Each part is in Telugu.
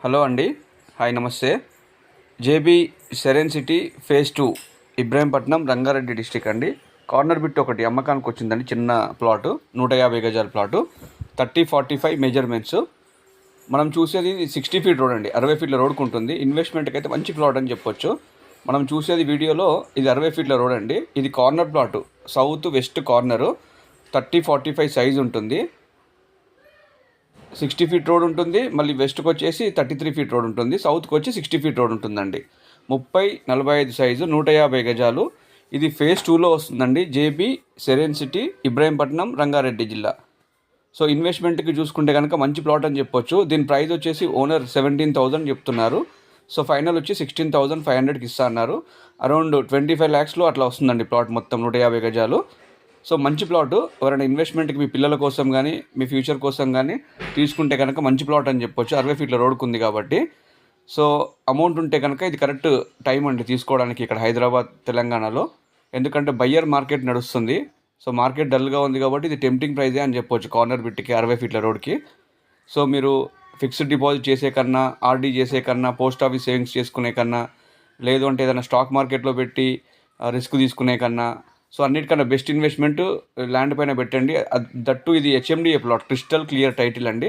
హలో అండి. హాయ్, నమస్తే. JB serene city phase 2 Ibrahimpatnam Rangareddy district అండి. కార్నర్ బిట్ ఒకటి అమ్మకానికి వచ్చిందండి. చిన్న ప్లాటు, 150 గజాల ప్లాటు, 30-45 మెజర్మెంట్స్. మనం చూసేది 60 ఫీట్ రోడ్ అండి. 60 ఫీట్ల రోడ్కు ఉంటుంది. ఇన్వెస్ట్మెంట్కి అయితే మంచి ప్లాట్ అని చెప్పొచ్చు. మనం చూసేది వీడియోలో ఇది 60 ఫీట్ల రోడ్ అండి. ఇది corner plot, south west corner, 30-45 size ఉంటుంది. 60 ఫీట్ రోడ్ ఉంటుంది. మళ్ళీ వెస్ట్కి వచ్చేసి 33 ఫీట్ రోడ్ ఉంటుంది. సౌత్కి వచ్చి 60 ఫీట్ రోడ్ ఉంటుందండి. 30-45 సైజు, 150 గజాలు. ఇది ఫేజ్ 2లో వస్తుందండి. JB serene city, Ibrahimpatnam, Rangareddy జిల్లా. సో ఇన్వెస్ట్మెంట్కి చూసుకుంటే కనుక మంచి ప్లాట్ అని చెప్పొచ్చు. దీని ప్రైస్ వచ్చేసి ఓనర్ 17,000 చెప్తున్నారు. సో ఫైనల్ వచ్చి 16,500కి ఇస్తా అన్నారు. అరౌండ్ 25 lakhsలో అట్లా వస్తుందండి ప్లాట్ మొత్తం, 150 గజాలు. సో మంచి ప్లాటు. ఎవరైనా ఇన్వెస్ట్మెంట్కి మీ పిల్లల కోసం కానీ మీ ఫ్యూచర్ కోసం కానీ తీసుకుంటే కనుక మంచి ప్లాట్ అని చెప్పొచ్చు. 60 ఫీట్ల రోడ్కు ఉంది కాబట్టి. సో అమౌంట్ ఉంటే కనుక ఇది కరెక్ట్ టైం అండి తీసుకోవడానికి ఇక్కడ హైదరాబాద్, తెలంగాణలో. ఎందుకంటే బయ్యర్ మార్కెట్ నడుస్తుంది. సో మార్కెట్ డల్గా ఉంది కాబట్టి ఇది టెంప్టింగ్ ప్రైజే అని చెప్పొచ్చు కార్నర్ బిట్కి, 60 ఫీట్ల రోడ్కి. సో మీరు ఫిక్స్డ్ డిపాజిట్ చేసే కన్నా, ఆర్డీ చేసే కన్నా, పోస్ట్ ఆఫీస్ సేవింగ్స్ చేసుకునే కన్నా, లేదు అంటే ఏదైనా స్టాక్ మార్కెట్లో పెట్టి రిస్క్ తీసుకునే కన్నా, సో అన్నిటికన్నా బెస్ట్ ఇన్వెస్ట్మెంట్ ల్యాండ్ పైన పెట్టండి. దట్టు ఇది HMDA plot, crystal clear title అండి.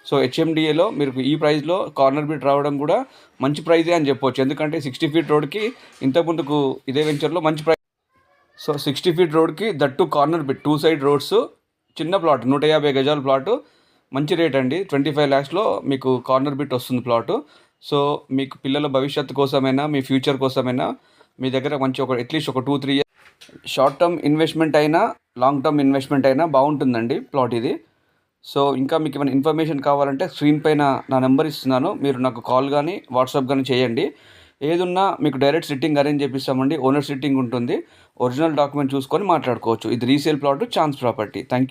సో హెచ్ఎండిఏలో మీరు ఈ ప్రైస్లో కార్నర్ బిట్ రావడం కూడా మంచి ప్రైజే అని చెప్పొచ్చు. ఎందుకంటే 60 ఫీట్ రోడ్కి ఇంతకుముందుకు ఇదే వెంచర్లో మంచి ప్రైస్. సో 60 ఫీట్ రోడ్కి that corner bit, 2 side roads, చిన్న ప్లాట్, 150 గజాల ప్లాటు, మంచి రేట్ అండి. 25 lakhsలో మీకు కార్నర్ బిట్ వస్తుంది ప్లాటు. సో మీకు పిల్లల భవిష్యత్తు కోసమైనా, మీ ఫ్యూచర్ కోసమైనా మీ దగ్గర మంచి అట్లీస్ట్ ఒక 2-3 years షార్ట్ టర్మ్ ఇన్వెస్ట్మెంట్ అయినా, లాంగ్ టర్మ్ ఇన్వెస్ట్మెంట్ అయినా బాగుంటుందండి ప్లాట్ ఇది. సో ఇంకా మీకు ఏమైనా ఇన్ఫర్మేషన్ కావాలంటే స్క్రీన్ పైన నా నెంబర్ ఇస్తున్నాను. మీరు నాకు కాల్ కానీ వాట్సాప్ కానీ చేయండి. ఏదున్నా మీకు డైరెక్ట్ సిట్టింగ్ అరేంజ్ చేపిస్తామండి. ఓనర్ సిట్టింగ్ ఉంటుంది. ఒరిజినల్ డాక్యుమెంట్ చూసుకొని మాట్లాడుకోవచ్చు. ఇది resale plot, chance property. Thank you.